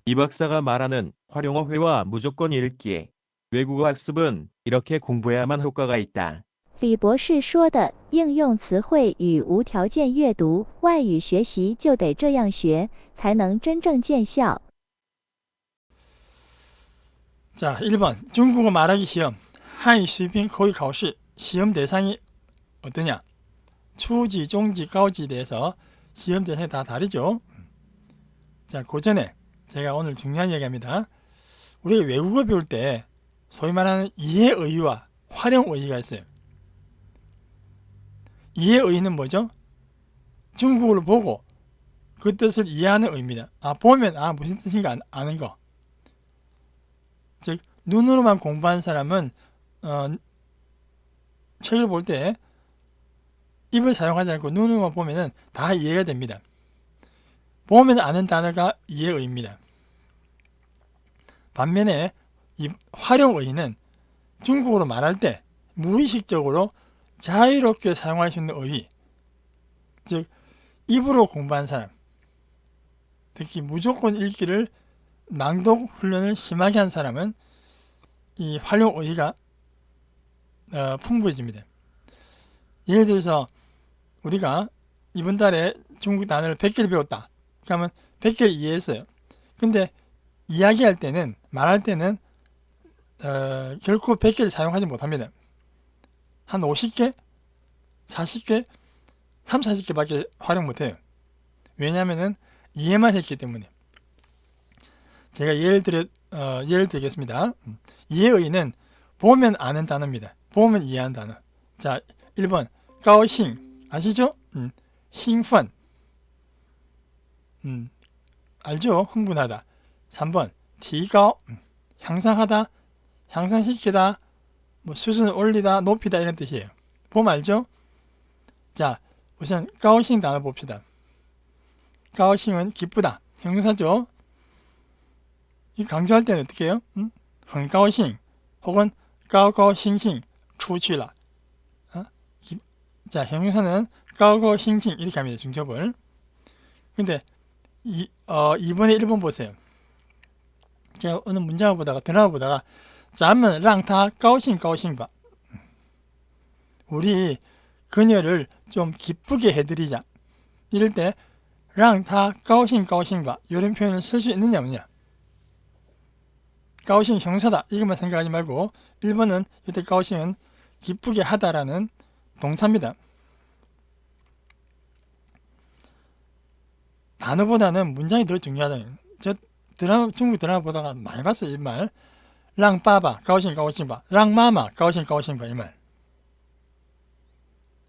이 박사가 말하는 활용어 회화 무조건 읽기. 외국어 학습은 이렇게 공부해야만 효과가 있다. 李博士说的应用词汇与无条件阅读，外语学习就得这样学，才能真正见效。 자, 1번 중국어 말하기 시험 한유 수입인 거의 考试 시험 대상이 어떠냐? 초지, 중지, 가오지에 대해서 시험 대상이 다 다르죠. 자, 그 전에 제가 오늘 중요한 얘기합니다. 우리가 외국어 배울 때 소위 말하는 이해의의와 활용의의가 있어요. 이해의의는 뭐죠? 중국어를 보고 그 뜻을 이해하는 의미입니다. 보면 무슨 뜻인가 아는 거. 즉 눈으로만 공부한 사람은 책을 볼 때 입을 사용하지 않고 눈으로만 보면은 다 이해가 됩니다. 보면 아는 단어가 이해의입니다. 반면에 이 활용의는 중국어로 말할 때 무의식적으로 자유롭게 사용할 수 있는 의의, 즉 입으로 공부한 사람, 특히 무조건 읽기를 낭독 훈련을 심하게 한 사람은 이 활용의가 풍부해집니다. 예를 들어서 우리가 이번 달에 중국 단어를 100개를 배웠다. 그러면 100개를 이해했어요. 근데 이야기할 때는, 말할 때는 결코 100개를 사용하지 못합니다. 한 50개? 40개? 3, 40개밖에 활용 못해요. 왜냐하면 이해만 했기 때문에. 제가 예를 들겠습니다. 이해의는 보면 아는 단어입니다. 보면 이해하는 단어. 자, 1번 가오싱 아시죠? 싱펀 알죠? 흥분하다. 3번 티가오 향상하다, 향상시키다, 수준을 올리다, 높이다 이런 뜻이에요. 보면 알죠? 자, 우선 가오싱 단어 봅시다. 가오싱은 기쁘다, 형용사죠. 이 강조할 때는 어떻게 해요? 很高兴 혹은 高高兴兴出去了. 자, 형용사는 高高兴兴 이렇게 합니다. 중첩을. 근데 2번에 1번 보세요. 제가 어느 문장을 보다가 드라마 보다가 咱们让他高兴高兴吧. 우리 그녀를 좀 기쁘게 해드리자. 이럴 때 让他高兴高兴吧 이런 표현을 쓸 수 있느냐 없느냐. 가오싱 형사다 이것만 생각하지 말고 1번은 이때 가오싱은 기쁘게 하다라는 동사입니다. 단어보다는 문장이 더 중요하다. 저 중국 드라마 보다가 많이 봤어요. 이 말. 랑 빠바 가오싱 가오싱바, 랑 마마 가오싱 가오싱바 이 말.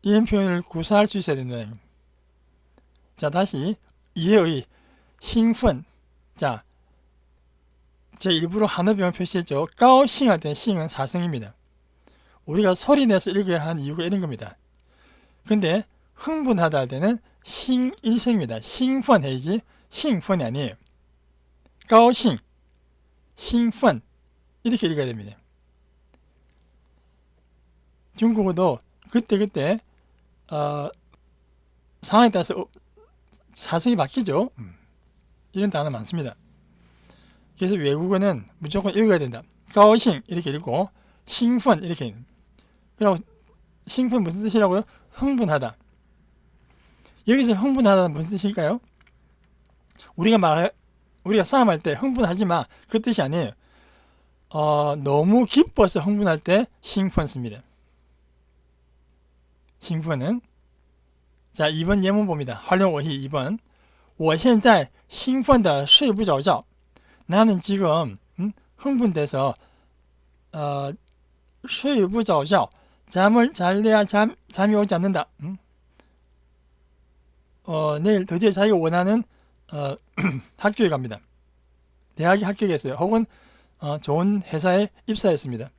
이런 표현을 구사할 수 있어야 된다. 자, 다시 이해의 싱펀. 자, 제 일부러 한어병을 표시했죠. 가오싱 할 때 싱은 사성입니다. 우리가 소리 내서 읽어야 하는 이유가 이런 겁니다. 근데 흥분하다 할 때는 싱 일성입니다. 싱펀 해야지 싱펀이 아니에요. 가오싱, 싱펀 이렇게 읽어야 됩니다. 중국어도 그때 상황에 따라서 사성이 바뀌죠. 이런 단어 많습니다. 그래서 외국어는 무조건 읽어야 된다. 가오싱 이렇게 읽고 싱펀 이렇게. 그리고 싱펀 무슨 뜻이라고요? 흥분하다. 여기서 흥분하다는 무슨 뜻일까요? 우리가 싸움할 때 흥분하지 마 그 뜻이 아니에요. 너무 기뻐서 흥분할 때 싱펀 씁니다. 싱펀은 자 2번 예문 봅니다. 활용어휘 2번 我现在兴奋的睡不着觉 나는 지금 흥분돼서 睡不着觉 잠을 잘래야 잠이 오지 않는다. 내일 드디어 자기가 원하는 학교에 갑니다. 대학에 합격했어요. 혹은 좋은 회사에 입사했습니다.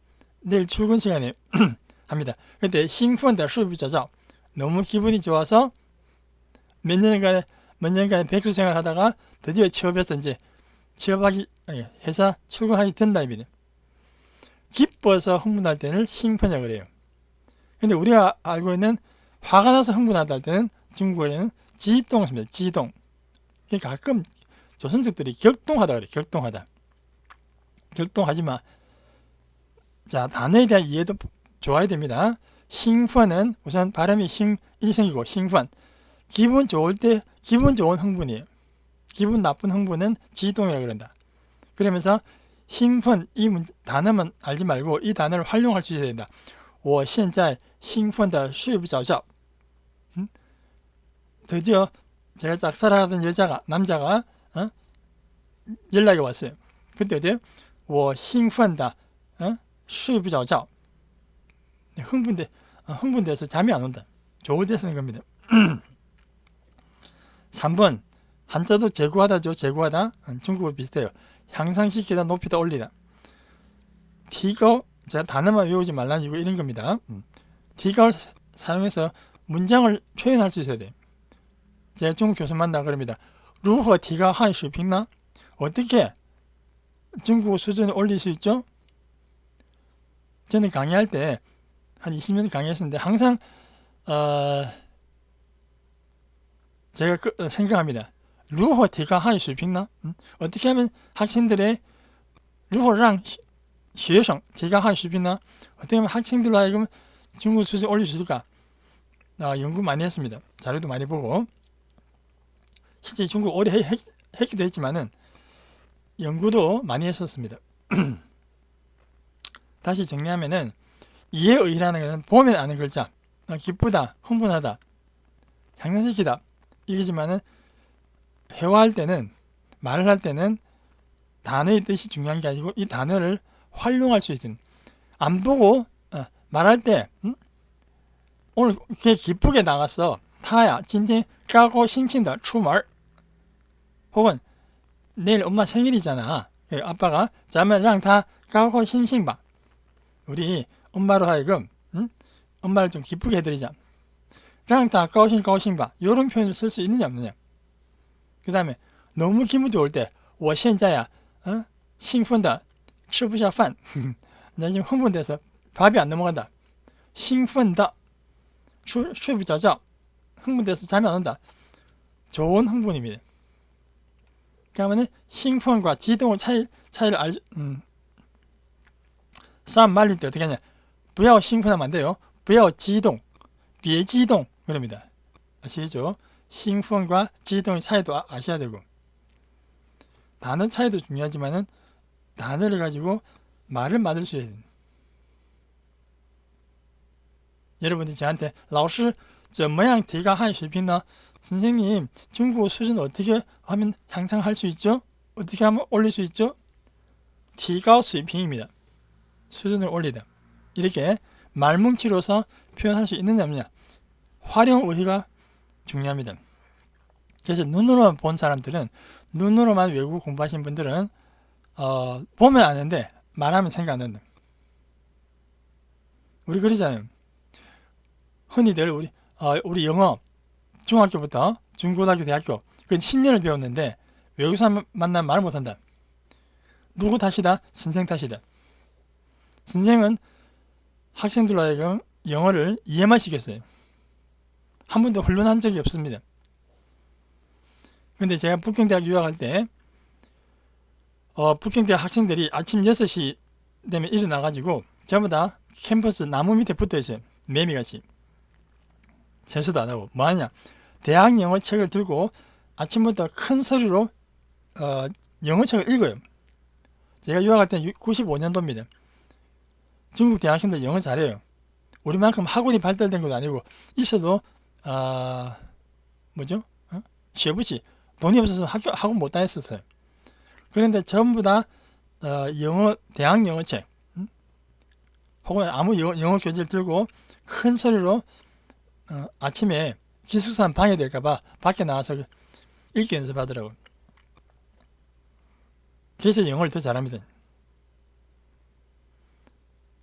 내일 출근 시간에 합니다. 그때 兴奋的睡不着觉 너무 기분이 좋아서 몇 년간 백수 생활 하다가 드디어 취업해서 이제 회사 출근하기 된다 입니다. 기뻐서 흥분할 때는 싱펀이라고 그래요. 근데 우리가 알고 있는 화가 나서 흥분하다 할 때는 중국어에는 지동입니다. 지동. 가끔 조선족들이 격동하다 그래. 격동하다. 격동하지 마. 자, 단어에 대한 이해도 좋아야 됩니다.兴奋은 우선 발음이 일성이고兴奋. 기분 좋을 때 기분 좋은 흥분이에요. 기분 나쁜 흥분은 지동이라고 그런다. 그러면서 兴奋 이 단어만 알지 말고 이 단어를 활용할 수 있어야 된다. 我现在兴奋的睡不着觉. 드디어 제가 짝사랑하던 남자가 연락이 왔어요. 그때 어때요? 我兴奋的睡不着觉. 흥분돼서 잠이 안 온다. 좋을 때 쓰는 겁니다. 3번 한자도 제구하다죠. 제구하다. 중국어 비슷해요. 향상시키다, 높이다, 올리다. 디귿, 제가 단어만 외우지 말라는 이유 이런 겁니다. 디귿을 사용해서 문장을 표현할 수 있어야 돼요. 제가 중국 교수 만나 그럽니다. 如何提高汉水平呢? 어떻게 중국어 수준을 올릴 수 있죠? 저는 강의할 때 한 20년 강의했었는데 항상 제가 생각합니다. 如何提高汉语水平呢? 어떻게 하면 학생들의 如何让学生提高汉语水平呢? 어떻게 하면 학생들로 하여금 중국 수준 올릴 수 있을까? 연구 많이 했습니다. 자료도 많이 보고 실제 중국 오래 했기도 했지만은 연구도 많이 했었습니다. 다시 정리하면은 이해의라는 것은 보면 아는 글자, 기쁘다, 흥분하다, 향상시키다 이거지만은 회화할 때는 말을 할 때는 단어의 뜻이 중요한 게 아니고 이 단어를 활용할 수 있는 안 보고 말할 때 오늘 이렇게 기쁘게 나갔어. 타야, 今天高高兴兴的出门 혹은 내일 엄마 생일이잖아. 아빠가 咱们让他高高兴兴吧. 우리 엄마로 하여금 엄마를 좀 기쁘게 해드리자. 让他高兴高兴吧. 이런 표현을 쓸 수 있느냐 없느냐. 그 다음에 너무 기분 좋을 때 我现在呀兴奋的吃不下饭. 나 지금 흥분돼서 밥이 안 넘어간다. 兴奋的睡不着觉. 흥분돼서 잠이 안 온다. 좋은 흥분입니다. 그러면兴奋과 지동의 차이를 싸움 말릴 때 어떻게 하냐. 不要兴奋하면 안 돼요. 不要激动, 别激动 그럽니다. 아시겠죠? 兴奋과 지동의 차이도 아셔야 되고 단어 차이도 중요하지만은 단어를 가지고 말을 만들 수 있어야 됩니다. 여러분이 저한테 老师怎么样提高汉语水平呢? 선생님, 중국어 수준 어떻게 하면 향상할 수 있죠? 어떻게 하면 올릴 수 있죠? 提高水平입니다. 수준을 올리다. 이렇게 말뭉치로서 표현할 수 있느냐 없느냐. 활용의가 중요합니다. 그래서 눈으로만 본 사람들은 눈으로만 외국어 공부하신 분들은 보면 아는데 말하면 생각 안 난다. 우리 그러잖아요. 흔히들 우리 영어 중학교부터 중고등학교 대학교 그 10년을 배웠는데 외국 사람 만나면 말 못한다. 누구 탓이다? 선생 탓이다. 선생은 학생들로 하여금 영어를 이해만 시켰어요. 한 번도 훈련한 적이 없습니다. 근데 제가 북경대학 유학할 때 북경대학 학생들이 아침 6시 되면 일어나가지고 전부 다 캠퍼스 나무 밑에 붙어있어요. 매미같이. 세수도 안 하고 뭐하냐. 대학 영어 책을 들고 아침부터 큰 소리로 영어책을 읽어요. 제가 유학할 때 95년도입니다. 중국 대학생들 영어 잘해요. 우리만큼 학원이 발달된 것도 아니고 있어도 쉐부시 돈이 없어서 학원 못 다녔었어요. 그런데 전부 다 대학 영어책 혹은 아무 영어 교재를 들고 큰 소리로 아침에 기숙사 방해될까봐 밖에 나와서 읽기 연습하더라고요. 그래서 영어를 더 잘합니다.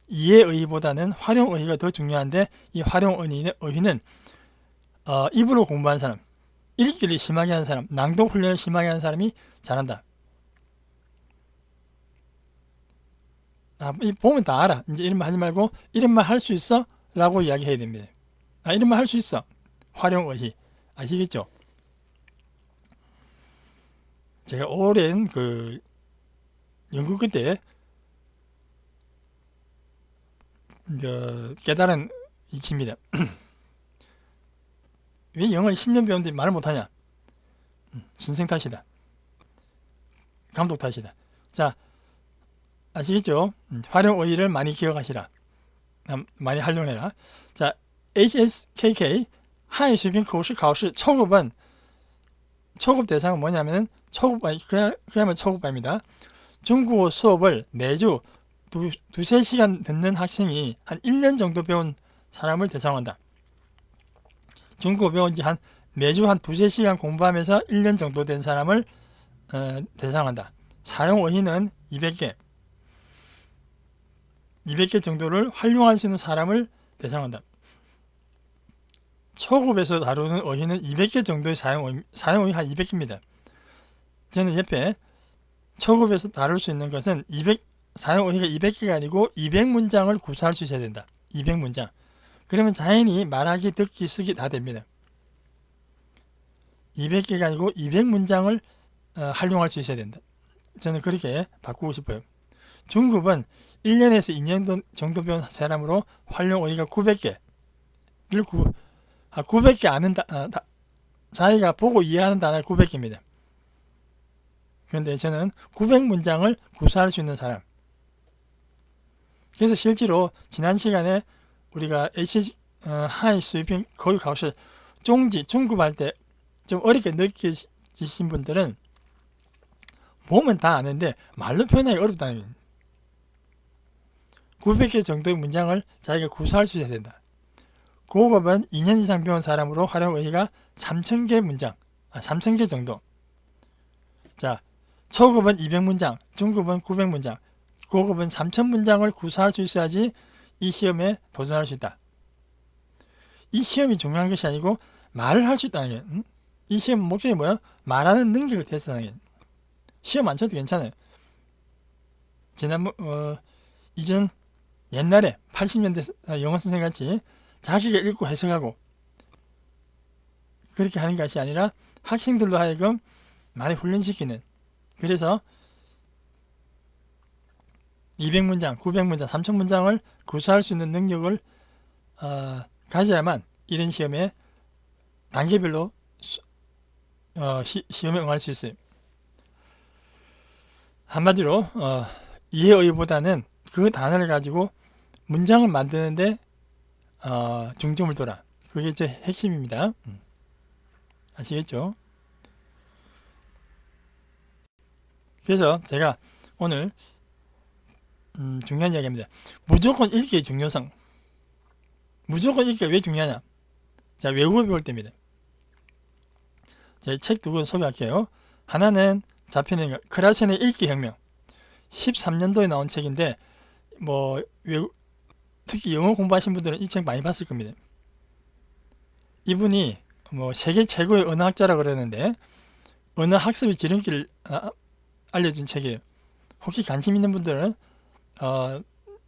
이해의보다는 활용의가 더 중요한데 이 활용의는 입으로 공부한 사람, 읽기를 심하게 한 사람, 낭독 훈련을 심하게 한 사람이 잘한다. 보면 다 알아. 이제 이런 말 하지 말고 이런 말 할 수 있어? 라고 이야기해야 됩니다. 이런 말 할 수 있어. 활용의. 아시겠죠? 제가 오랜 그 연구 끝에 깨달은 이치입니다. 왜 영어를 10년 배웠는데 말을 못하냐? 선생 탓이다. 감독 탓이다. 자, 아시겠죠? 활용의의를 많이 기억하시라. 많이 활용해라. 자, HSKK 한일水平口试考试 초급은 초급 대상은 뭐냐면은 그야말로 초급반입니다. 중국어 수업을 매주 두세 시간 듣는 학생이 한 1년 정도 배운 사람을 대상한다. 중국어 배운 지 매주 한 두세 시간 공부하면서 1년 정도 된 사람을 대상한다. 사용 의의는 200개 정도를 활용할 수 있는 사람을 대상한다. 초급에서 다루는 의의는 200개 정도의 사용 의의 한 200개입니다. 저는 옆에 초급에서 다룰 수 있는 것은 사용 의의가 200개가 아니고 200문장을 구사할 수 있어야 된다. 200문장. 그러면 자연히 말하기, 듣기, 쓰기 다 됩니다. 200개가 아니고 200문장을 활용할 수 있어야 된다. 저는 그렇게 바꾸고 싶어요. 중급은 1년에서 2년 정도 배운 사람으로 활용 의의가 900개. 900개 아는 자기가 보고 이해하는 단어가 900개입니다. 그런데 저는 900문장을 구사할 수 있는 사람. 그래서 실제로 지난 시간에 우리가 한일水平口语考试 중급할 때 좀 어렵게 느껴지신 분들은 보면 다 아는데 말로 표현하기 어렵다는 거예요. 900개 정도의 문장을 자기가 구사할 수 있어야 된다. 고급은 2년 이상 배운 사람으로 활용 의의가 3000개 문장, 3000개 정도. 자, 초급은 200문장, 중급은 900문장, 고급은 3000문장을 구사할 수 있어야지 이 시험에 도전할 수 있다. 이 시험이 중요한 것이 아니고 말을 할 수 있다는 게, 이 시험 목적이 뭐야? 말하는 능력을 테스트하는 게. 시험 안 쳐도 괜찮아요. 이전 옛날에 80년대 영어 선생 같이 자기가 읽고 해석하고 그렇게 하는 것이 아니라 학생들로 하여금 많이 훈련시키는, 그래서 200문장, 900문장, 3000문장을 구사할 수 있는 능력을 가져야만 이런 시험에 단계별로 시험에 응할 수 있어요. 한마디로 이해의보다는 그 단어를 가지고 문장을 만드는데 중점을 둬라. 그게 제 핵심입니다. 아시겠죠? 그래서 제가 오늘 중요한 이야기입니다. 무조건 읽기의 중요성. 무조건 읽기가 왜 중요하냐? 자, 외국어 배울 때입니다. 제 책 두 권 소개할게요. 하나는 자편의 크라센의 읽기 혁명. 13년도에 나온 책인데 특히 영어 공부하신 분들은 이 책 많이 봤을 겁니다. 이분이 세계 최고의 언어학자라 그러는데 언어 학습의 지름길을 알려준 책이에요. 혹시 관심 있는 분들은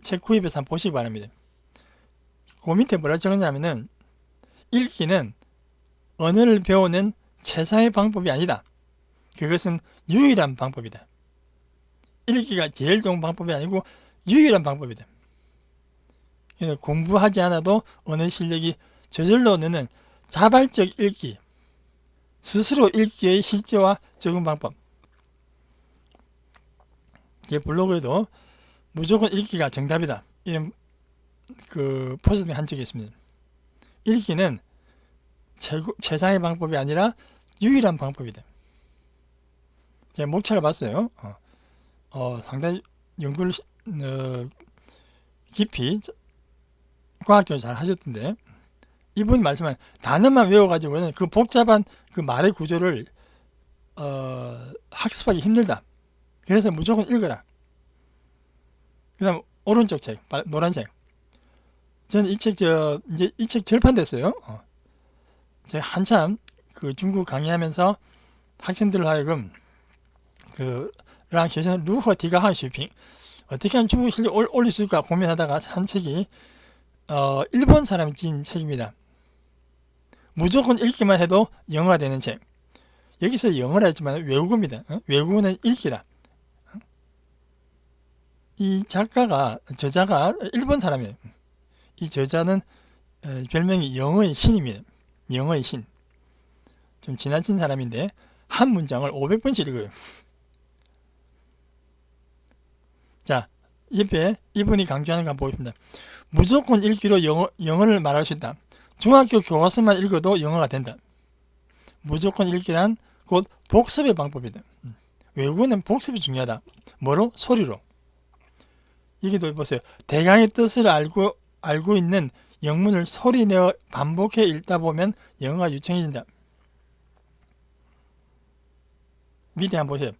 책 구입해서 한번 보시기 바랍니다. 그 밑에 뭐라 적었냐면은 읽기는 언어를 배우는 최상의 방법이 아니다. 그것은 유일한 방법이다. 읽기가 제일 좋은 방법이 아니고 유일한 방법이다. 공부하지 않아도 언어 실력이 저절로 느는 자발적 읽기, 스스로 읽기의 실제와 적용 방법. 제 블로그에도 무조건 읽기가 정답이다, 이런 포스팅 한 적이 있습니다. 읽기는 최상의 방법이 아니라 유일한 방법이다. 제가 목차를 봤어요. 상당히 연구를 깊이 과학적으로 잘 하셨던데, 이분이 말씀한 단어만 외워가지고는 그 복잡한 그 말의 구조를 학습하기 힘들다. 그래서 무조건 읽어라. 그 다음 오른쪽 책, 노란색. 저는 이 책 절판됐어요. 제가 한참 중국 강의하면서 학생들을 하여금让学生如何提高汉语水平, 어떻게 하면 중국 실력 올릴 수 있을까 고민하다가 한 책이 일본 사람이 찐 책입니다. 무조건 읽기만 해도 영어가 되는 책. 여기서 영어라 했지만 외국어입니다. 외국어는 읽기다. 이 저자가 일본 사람이에요. 이 저자는 별명이 영어의 신입니다. 영어의 신. 좀 지나친 사람인데 한 문장을 500번씩 읽어요. 자, 옆에 이분이 강조하는 거 한번 보겠습니다. 무조건 읽기로 영어를 말할 수 있다. 중학교 교과서만 읽어도 영어가 된다. 무조건 읽기란 곧 복습의 방법이다. 외국어는 복습이 중요하다. 뭐로? 소리로. 여기도 보세요. 대강의 뜻을 알고 있는 영문을 소리내어 반복해 읽다 보면 영어가 유창해진다. 밑에 한번 보세요.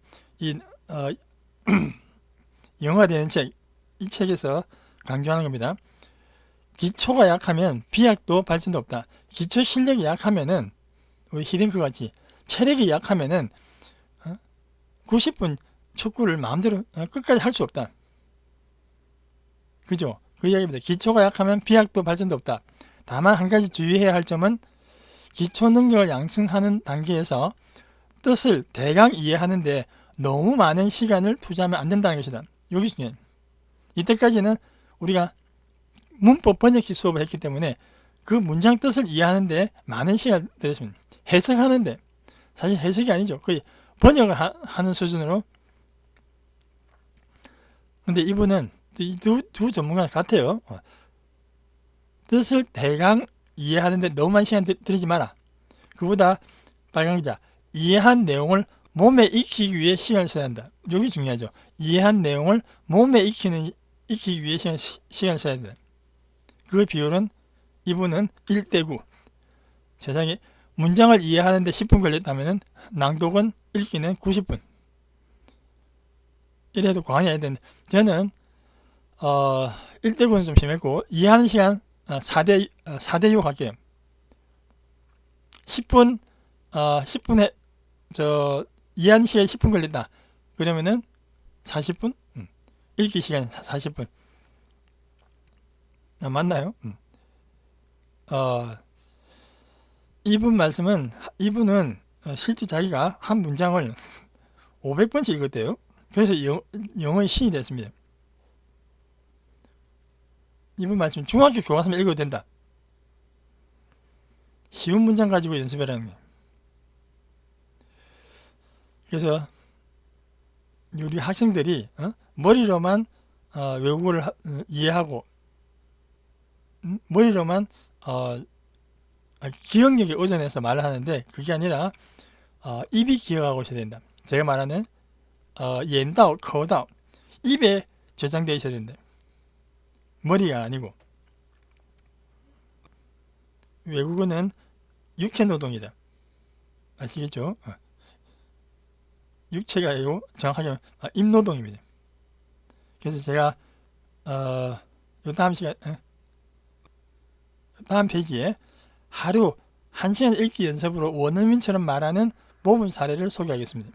영어가 되는 책, 이 책에서 강조하는 겁니다. 기초가 약하면 비약도 발전도 없다. 기초 실력이 약하면은 우리 히딩크 같이 체력이 약하면은 90분 축구를 마음대로 끝까지 할 수 없다. 그죠? 그 이야기입니다. 기초가 약하면 비약도 발전도 없다. 다만 한 가지 주의해야 할 점은 기초 능력을 양성하는 단계에서 뜻을 대강 이해하는데 너무 많은 시간을 투자하면 안 된다는 것이다. 여기 중요해요. 이때까지는 우리가 문법 번역기 수업을 했기 때문에 그 문장 뜻을 이해하는데 많은 시간을 들였습니다. 해석하는데 사실 해석이 아니죠. 거의 번역을 하는 수준으로. 근데 이분은 이 두 전문가가 같아요. 뜻을 대강 이해하는데 너무 많은 시간 들이지 마라. 그보다 빨간 글자 이해한 내용을 몸에 익히기 위해 시간을 써야 한다. 여기 중요하죠. 이해한 내용을 몸에 익히기 위해 시간을 써야 한다. 그 비율은 이분은 1대9. 세상에 문장을 이해하는데 10분 걸렸다면 낭독은 읽기는 90분. 이래도 과언이 아니야 되는데 저는 1대9는 좀 심했고 이해하는 시간 4대6 할게요. 10분에 이해하는 시간이 10분 걸린다. 그러면은 40분? 읽기 시간 40분. 맞나요? 이분은 실제 자기가 한 문장을 500번씩 읽었대요. 그래서 영어의 신이 됐습니다. 이분 말씀 중학교 교과서만 읽어도 된다. 쉬운 문장 가지고 연습해라는 거예요. 그래서 우리 학생들이 머리로만 외국어를 이해하고 머리로만 기억력이 의존해서 말을 하는데 그게 아니라 입이 기억하고 있어야 된다. 제가 말하는 옌다오, 커다오 입에 저장되어 있어야 된다. 머리가 아니고. 외국어는 육체노동이다. 아시겠죠? 육체가 아니고 정확하게 입노동입니다. 그래서 제가 요 다음 페이지에 하루 1시간 읽기 연습으로 원어민처럼 말하는 모범 사례를 소개하겠습니다.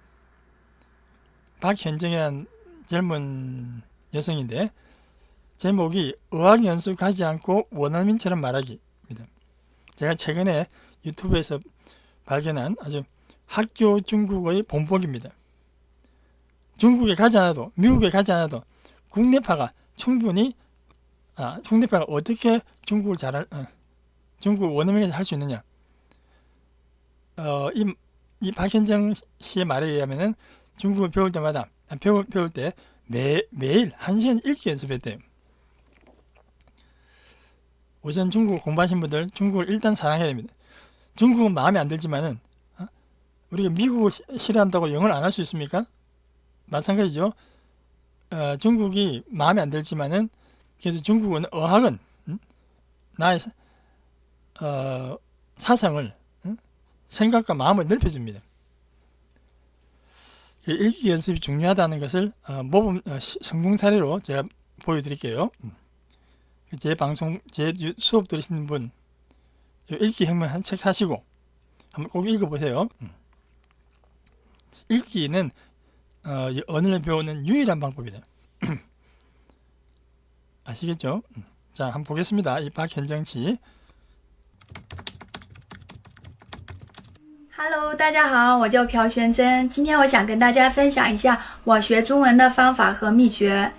박현정이라는 젊은 여성인데 제목이 어학 연습 가지 않고 원어민처럼 말하기입니다. 제가 최근에 유튜브에서 발견한 아주 학교 중국어의 본보기입니다. 중국에 가지 않아도 미국에 가지 않아도 국내파가 어떻게 중국을 중국 원어민을 할 수 있느냐. 이 박현정 씨의 말에 의하면은 중국을 배울 때마다 배울 때 매일 1시간 읽기 연습했대요. 우선 중국어 공부하신 분들 중국을 일단 사랑해야 됩니다. 중국은 마음에 안 들지만은 우리가 미국을 싫어한다고 영어를 안 할 수 있습니까? 마찬가지죠. 중국이 마음에 안 들지만은 그래도 중국은 어학은 나의 사상을 생각과 마음을 넓혀줍니다. 읽기 연습이 중요하다는 것을 모범 성공 사례로 제가 보여드릴게요. 제 수업 들으시는 분 읽기 혁명 한 책 사시고 한번 꼭 읽어보세요. 읽기는 언어를 배우는 유일한 방법이다. 아시겠죠? 자, 한번 보겠습니다. 이 박현정 씨. Hello， 大家好，我叫朴玄真。今天我想跟大家分享一下我学中文的方法和秘诀。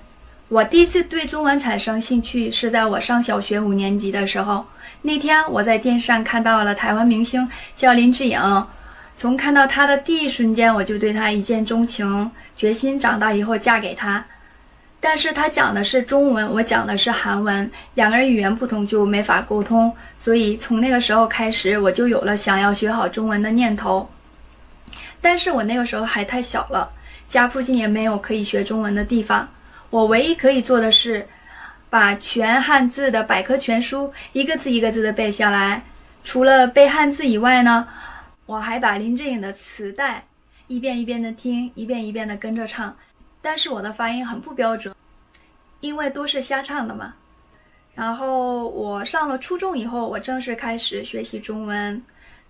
我第一次对中文产生兴趣是在我上小学5年级的时候。那天我在电视上看到了台湾明星叫林志颖，从看到他的第一瞬间，我就对他一见钟情，决心长大以后嫁给他。但是他讲的是中文，我讲的是韩文，两个人语言不同就没法沟通，所以从那个时候开始，我就有了想要学好中文的念头。但是我那个时候还太小了，家附近也没有可以学中文的地方，我唯一可以做的是把全汉字的百科全书一个字一个字的背下来。除了背汉字以外呢，我还把林志颖的磁带一遍一遍的听，一遍一遍的跟着唱。但是我的发音很不标准，因为都是瞎唱的嘛。然后我上了初中以后，我正式开始学习中文。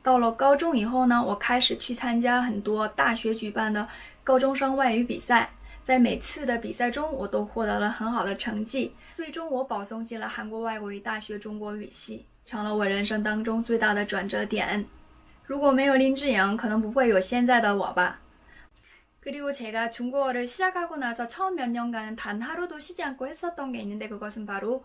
到了高中以后呢，我开始去参加很多大学举办的高中生外语比赛，在每次的比赛中，我都获得了很好的成绩。最终我保送进了韩国外国语大学中国语系，成了我人生当中最大的转折点。如果没有林志颖，可能不会有现在的我吧。 그리고 제가 중국어를 시작하고 나서 처음 몇 년간은 단 하루도 쉬지 않고 했었던 게 있는데 그것은 바로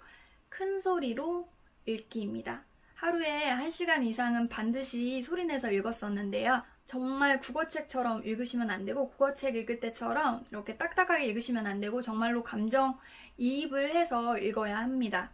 큰 소리로 읽기입니다. 하루에 1시간 이상은 반드시 소리내서 읽었었는데요. 정말 국어책처럼 읽으시면 안 되고 국어책 읽을 때처럼 이렇게 딱딱하게 읽으시면 안 되고 정말로 감정이입을 해서 읽어야 합니다.